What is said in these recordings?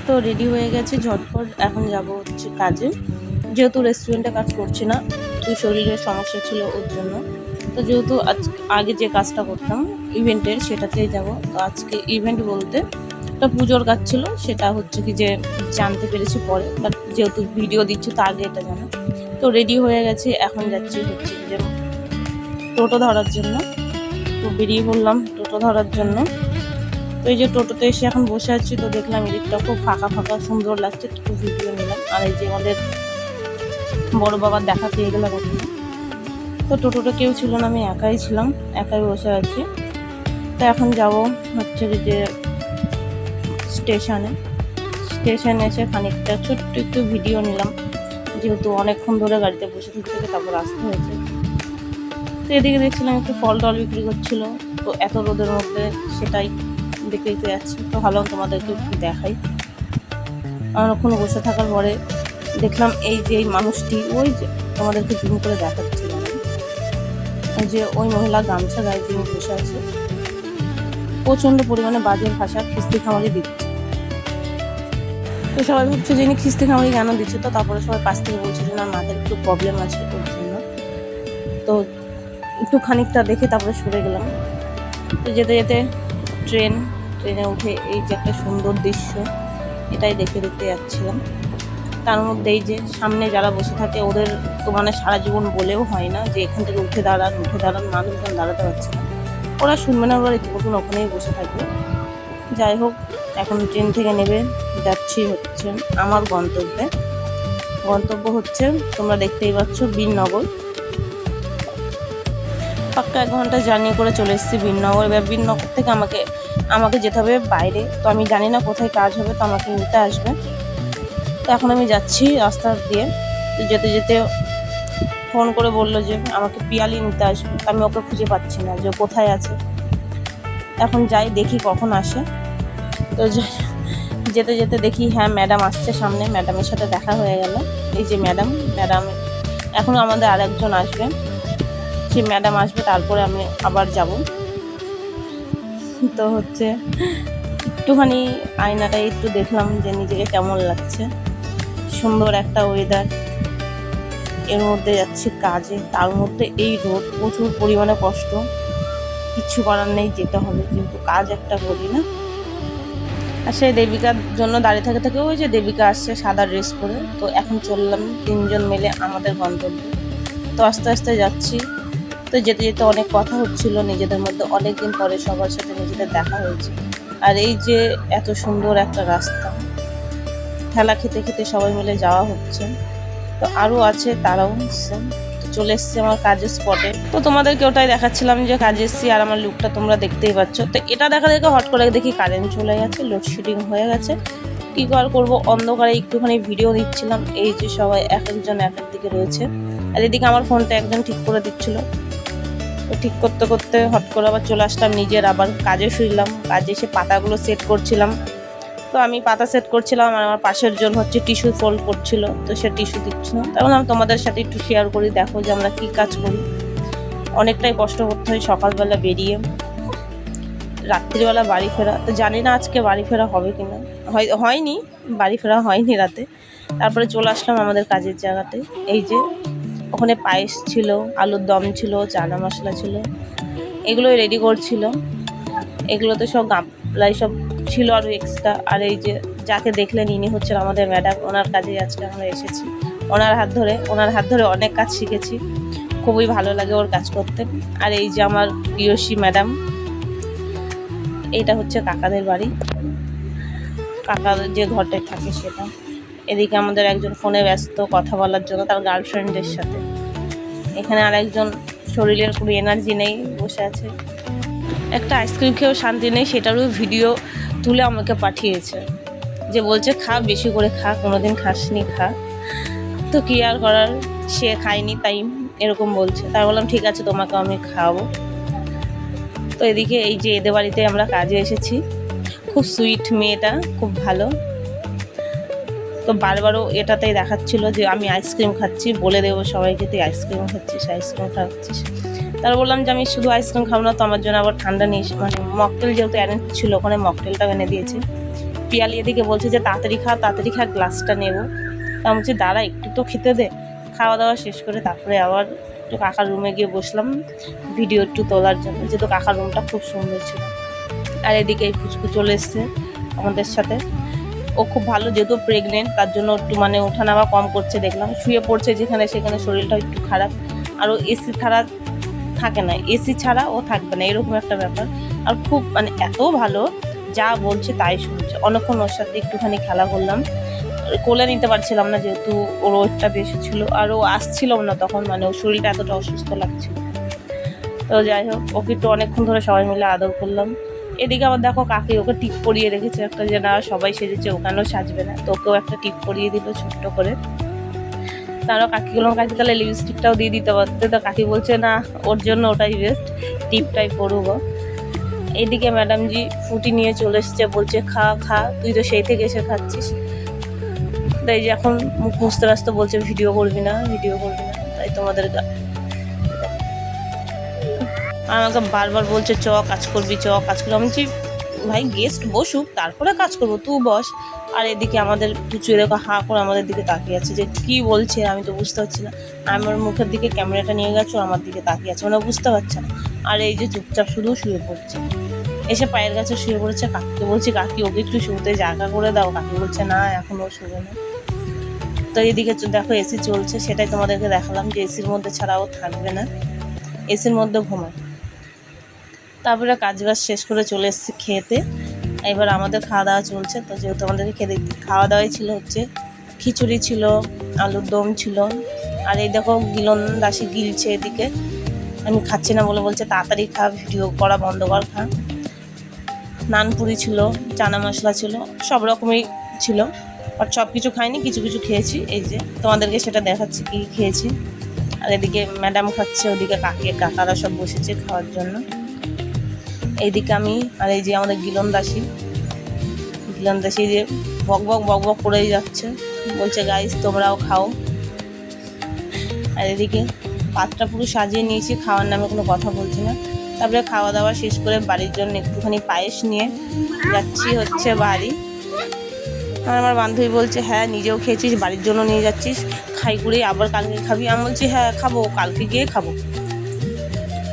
তো রেডি হয়ে গেছে ঝটপট, এখন যাব হচ্ছে কাজে। যেহেতু রেস্টুরেন্টে কাজ করছি না, একটু শরীরের সমস্যা ছিল ওর জন্য। তো যেহেতু আগে যে কাজটা করতাম ইভেন্টের, সেটাতেই যাব। তো আজকে ইভেন্ট বলতে একটা পুজোর কাজ ছিল, সেটা হচ্ছে কি যে জানতে পেরেছি পরে, বাট যেহেতু ভিডিও দিচ্ছি তো আগে এটা জানা। তো রেডি হয়ে গেছি, এখন যাচ্ছি হচ্ছে যে টোটো ধরার জন্য। তো বেরিয়ে পড়লাম টোটো ধরার জন্য। তো এই যে টোটোতে এসে এখন বসে আছি, তো দেখলাম এদিকটা খুব ফাঁকা ফাঁকা সুন্দর লাগছে, একটু ভিডিও নিলাম। আর এই যে আমাদের বড় বাবার দেখা পেয়ে গেলাম ওখানে। তো টোটোটা কেউ ছিল না, আমি একাই ছিলাম, একাই বসে আছি। তো এখন যাব হচ্ছে যে স্টেশনে এসে খানিকটা ছোট্ট একটু ভিডিও নিলাম, যেহেতু অনেকক্ষণ ধরে গাড়িতে বসে থেকে তারপর আসতে হয়েছে। তো এদিকে দেখছিলাম একটু ফল টল বিক্রি করছিল, তো এত রোদের মধ্যে সেটাই দেখে দেখতে যাচ্ছি। তো ভালো তোমাদেরকে একটু দেখাই। অনেকক্ষণ বসে থাকার পরে দেখলাম এই যে এই মানুষটি, ওই যে তোমাদেরকে জুম করে দেখাচ্ছিলাম, যে ওই মহিলা গামছা গায়ে দিয়ে বসে আছে, প্রচণ্ড পরিমাণে বাজে ভাষা খিস্তি খামারি দিচ্ছে। তো সবাই ভাবছে যে ইনি খিস্তি খামারি কেন দিচ্ছে। তো তারপরে সবাই পাশ থেকে বলছে যে না, মাথার একটু প্রবলেম আছে ওর জন্য। তো একটু খানিকটা দেখে তারপরে সরে গেলাম। তো যেতে যেতে ট্রেনে উঠে এই যে একটা সুন্দর দৃশ্য, এটাই দেখতে দেখতে যাচ্ছিলাম। তার মধ্যে এই যে সামনে যারা বসে থাকে ওদের তো মানে সারা জীবন বলেও হয় না যে এখান থেকে উঠে দাঁড়ান, মানুষজন দাঁড়াতে পারছে না, ওরা শুনবে না, ওরা রীতিমতন ওখানেই বসে থাকবে। যাই হোক, এখন ট্রেন থেকে নেবে যাচ্ছি হচ্ছে আমার গন্তব্য হচ্ছে তোমরা দেখতেই পাচ্ছ বীরনগর। পাক্কা 1 ঘন্টা জার্নি করে চলে এসেছি বীরনগর। এবার বীরনগর থেকে আমাকে যেতে হবে বাইরে। তো আমি জানি না কোথায় কাজ হবে, তো আমাকে নিতে আসবে। তো এখন আমি যাচ্ছি রাস্তা দিয়ে। যেতে যেতে ফোন করে বললো যে আমাকে পিয়ালি নিতে আসবে। আমি ওকে খুঁজে পাচ্ছি না যে কোথায় আছে। এখন যাই, দেখি কখন আসে। তো যেতে যেতে দেখি হ্যাঁ ম্যাডাম আসছে সামনে, ম্যাডামের সাথে দেখা হয়ে গেল। এই যে ম্যাডাম এখনও আমাদের আরেকজন আসবে, সে ম্যাডাম আসবে, তারপরে আমি আবার যাব। তো হচ্ছে একটুখানি আয়নাটাই একটু দেখলাম যে নিজেকে কেমন লাগছে। সুন্দর একটা ওয়েদার, এর মধ্যে যাচ্ছি কাজে, তার মধ্যে এই রোদ, প্রচুর পরিমাণে কষ্ট, কিচ্ছু করার নেই, যেতে হবে, যেহেতু কাজ একটা করি না। আর সেই দেবিকার জন্য দাঁড়িয়ে থাকে ওই যে দেবিকা আসছে সাদা ড্রেস পরে। তো এখন চললাম 3 জন মিলে আমাদের গন্তব্যে। তো আস্তে আস্তে যাচ্ছি। তো যেতে যেতে অনেক কথা হচ্ছিল নিজেদের মধ্যে, অনেকদিন পরে সবার সাথে নিজেদের দেখা হয়েছে। আর এই যে এত সুন্দর একটা রাস্তা, ঠেলা খেতে খেতে সবাই মিলে যাওয়া হচ্ছে। তো আরও আছে, তারাও এসছে। তো চলে এসছি আমার কাজের স্পটে। তো তোমাদেরকে ওটাই দেখাচ্ছিলাম যে কাজে এসছি, আর আমার লুকটা তোমরা দেখতেই পাচ্ছ। তো এটা দেখা দেখে হট করে দেখি কারেন্ট চলে গেছে, লোডশেডিং হয়ে গেছে। কী আর করবো, অন্ধকারে একটুখানি ভিডিও দিচ্ছিলাম। এই যে সবাই এক একজন এক এক দিকে রয়েছে, আর এদিকে আমার ফোনটা একজন ঠিক করে দিচ্ছিল। তো ঠিক করতে করতে হট করে আবার চলে আসলাম নিজের, আবার কাজে ফিরলাম। কাজে এসে পাতাগুলো সেট করছিলাম। তো আমি পাতা সেট করছিলাম, আর আমার পাশের জন হচ্ছে টিস্যু ফোল্ড করছিল, তো সে টিস্যু দিচ্ছিল। তখন আমি তোমাদের সাথে একটু শেয়ার করি, দেখো যে আমরা কী কাজ করি। অনেকটাই কষ্ট করতে হয় সকালবেলা বেরিয়ে, রাত্রিবেলা বাড়ি ফেরা। তো জানি না আজকে বাড়ি ফেরা হবে কিনা, হয়নি, বাড়ি ফেরা হয়নি রাতে। তারপরে চলে আসলাম আমাদের কাজের জায়গাতে। এই যে ওখানে পায়েস ছিল, আলুর দম ছিল, চানা মশলা ছিল, এগুলোই রেডি করছিল। এগুলোতে সব গামলাই সব ছিল আরও এক্সট্রা। আর এই যে যাকে দেখলেন ইনি হচ্ছেন আমাদের ম্যাডাম, ওনার কাজে আজকে আমরা এসেছি। ওনার হাত ধরে অনেক কাজ শিখেছি, খুবই ভালো লাগে ওর কাজ করতে। আর এই যে আমার প্রিয়সী ম্যাডাম, এইটা হচ্ছে কাকাদের বাড়ি, কাকাদের যে ঘরটায় থাকে সেটা। এদিকে আমাদের একজন ফোনে ব্যস্ত কথা বলার জন্য তার গার্লফ্রেন্ডের সাথে। এখানে আরেকজন শরীরের কোনো এনার্জি নেই, বসে আছে। একটা আইসক্রিম খেয়েও শান্তি নেই, সেটারও ভিডিও তুলে আমাকে পাঠিয়েছে, যে বলছে খা, বেশি করে খা, কোনোদিন খাসনি, খা। তো কী আর করার, সে খায়নি তাই এরকম বলছে। তাই বললাম ঠিক আছে, তোমাকে আমি খাওয়াবো। তো এদিকে এই যে এদের বাড়িতে আমরা কাজে এসেছি। খুব সুইট মেয়েটা, খুব ভালো। তো বারবারও এটাতেই দেখাচ্ছিল যে আমি আইসক্রিম খাচ্ছি, বলে দেবো সবাইকে তুই আইসক্রিম খাচ্ছিস। তার বললাম যে আমি শুধু আইসক্রিম খাবো না, তো আমার জন্য আবার ঠান্ডা নিয়ে, মানে মকটেল যেহেতু অ্যারেঞ্জ ছিল, ওখানে মকটেলটাও এনে দিয়েছে। পিয়ালি এদিকে বলছে যে তাড়াতাড়ি খা, গ্লাসটা নেবো। তা আমি বলছি দাঁড়া একটু তো খেতে দে। খাওয়া দাওয়া শেষ করে তারপরে আবার একটু কাকার রুমে গিয়ে বসলাম ভিডিও একটু তোলার জন্য, যেহেতু কাকার রুমটা খুব সুন্দর ছিল। আর এদিকে এই পুচকু চলে এসছে আমাদের সাথে। ও খুব ভালো, যেহেতু প্রেগনেন্ট তার জন্য একটু মানে ওঠানামা কম করছে দেখলাম, শুয়ে পড়ছে যেখানে সেখানে, শরীরটা একটু খারাপ। আর ও এসি ছাড়া থাকে না, এসি ছাড়া ও থাকবে না, এরকম একটা ব্যাপার। আর খুব মানে এত ভালো, যা বলছে তাই শুনছে। অনেকক্ষণ ওর সাথে একটুখানি খেলা করলাম, কোলে নিতে পারছিলাম না যেহেতু ওর ওয়েটটা বেশি ছিল, আর ও আসছিল না তখন, মানে ওর শরীরটা এতটা অসুস্থ লাগছিল। তো যাই হোক, ওকে একটু অনেকক্ষণ ধরে সবাই মিলে আদর করলাম। এদিকে আবার দেখো কাকি ওকে টিপ পরিয়ে রেখেছে একটা, যে না সবাই সেজেছে ওখানেও সাজবে না, তো ওকেও একটা টিপ পরিয়ে দিল ছোট্ট করে। তারও কাকি বললাম কাকি তাহলে লিপস্টিকটাও দিয়ে দিতে পারতে, তো কাকি বলছে না ওর জন্য ওটাই বেস্ট, টিপটাই পরবো। এইদিকে ম্যাডামজি ফুটি নিয়ে চলে এসছে, বলছে খা খা, তুই তো সেই থেকে এসে খাচ্ছিস। তাই যে এখন মুখ মুছতে ব্যস্ত, বলছে ভিডিও করবি না। তাই তোমাদের আমাকে বারবার বলছে কাজ করবি। আমি বলছি ভাই গেস্ট বসুক তারপরে কাজ করবো, তুই বস। আর এদিকে আমাদের পুচু এরকম হাঁ করে আমাদের দিকে তাকিয়ে আছে, যে কি বলছে আমি তো বুঝতে পারছি না। আমার মুখের দিকে ক্যামেরাটা নিয়ে গেছো, আমার দিকে তাকিয়ে আছে, মানে বুঝতে পারছে না। আর এই যে চুপচাপ শুধু শুয়ে পড়ছে, এসে পায়ের কাছে শুয়ে পড়েছে। কাকিকে বলছি কাকি ওকে একটু শুতে জায়গা করে দাও, কাকি বলছে না এখন ও শুবে না। তো এইদিকে দেখো এসি চলছে, সেটাই তোমাদেরকে দেখালাম যে এসির মধ্যে ছাড়াও থাকবে না, এসির মধ্যে ঘুমায়। তারপরে কাজবাজ শেষ করে চলে এসেছি খেতে। এবার আমাদের খাওয়া দাওয়া চলছে। তো যেহেতু আমাদেরকে খেতে খাওয়া দাওয়াই ছিল হচ্ছে খিচুড়ি ছিল, আলুর দম ছিল। আর এই দেখো গিলন দাসী গিলছে এদিকে, আমি খাচ্ছি না বলে বলছে তাড়াতাড়ি খা, ভিডিও করা বন্ধ কর, খা। নানপুরি ছিল, চানা মশলা ছিল, সব রকমই ছিল। আর সব কিছু খাইনি, কিছু কিছু খেয়েছি, এই যে তোমাদেরকে সেটা দেখাচ্ছি কি খেয়েছি। আর এদিকে ম্যাডাম খাচ্ছে, ওদিকে কাকারা সব বসেছে খাওয়ার জন্য। এইদিকে আমি, আর এই যে আমাদের গিলন দাসী যে বক বক করেই যাচ্ছে, বলছে গাইস তোমরাও খাও। আর এদিকে পাতটা পুরো সাজিয়ে নিয়েছি, খাওয়ার নামে কোনো কথা বলছি না। তারপরে খাওয়া দাওয়া শেষ করে বাড়ির জন্য একটুখানি পায়েস নিয়ে যাচ্ছি হচ্ছে বাড়ি। আর আমার বান্ধবী বলছে হ্যাঁ নিজেও খেয়েছিস, বাড়ির জন্য নিয়ে যাচ্ছিস, খাই করে আবার কালকে খাবি। আমি বলছি হ্যাঁ খাবো, কালকে গিয়ে খাবো।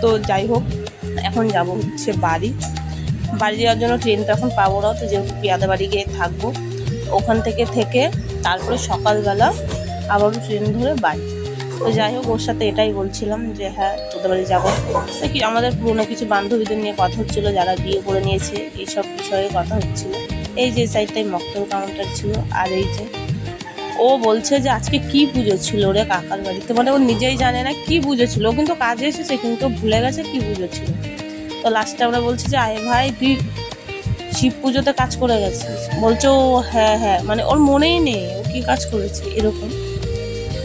তো যাই হোক, এখন যাব হচ্ছে বাড়ি যাওয়ার জন্য ট্রেনটা এখন পাবো না, তো যেহেতু পিয়াদা বাড়ি গিয়ে থাকবো, ওখান থেকে তারপরে সকালবেলা আবারও ট্রেন ধরে বাড়ি। তো যাই হোক, ওর সাথে এটাই বলছিলাম যে হ্যাঁ তোদের বাড়ি যাবো। তো কি আমাদের পুরোনো কিছু বান্ধবীদের নিয়ে কথা হচ্ছিলো, যারা বিয়ে করে নিয়েছে, এইসব বিষয়ে কথা হচ্ছিলো। এই যে সাইডটাই মক্তব কাউন্টার ছিল। আর এই যে ও বলছে যে আজকে কি পুজো ছিল রে কাকার বাড়িতে, মানে ও নিজেই জানে না কি পুজো ছিল, ও কিন্তু কাজে এসেছে কিন্তু ভুলে গেছে কি পুজো ছিল। তো লাস্টে আমরা বলছি যে আয় ভাই তুই শিব পুজোতে কাজ করে গেছিস, বলছে ও হ্যাঁ, মানে ওর মনেই নেই ও কি কাজ করেছে এরকম।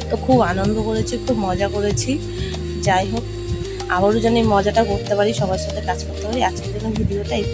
তো খুব আনন্দ করেছি, খুব মজা করেছি। যাই হোক, আবারও যেন এই মজাটা করতে পারি, সবার সাথে কাজ করতে পারি। আজকের জন্য ভিডিওটা এই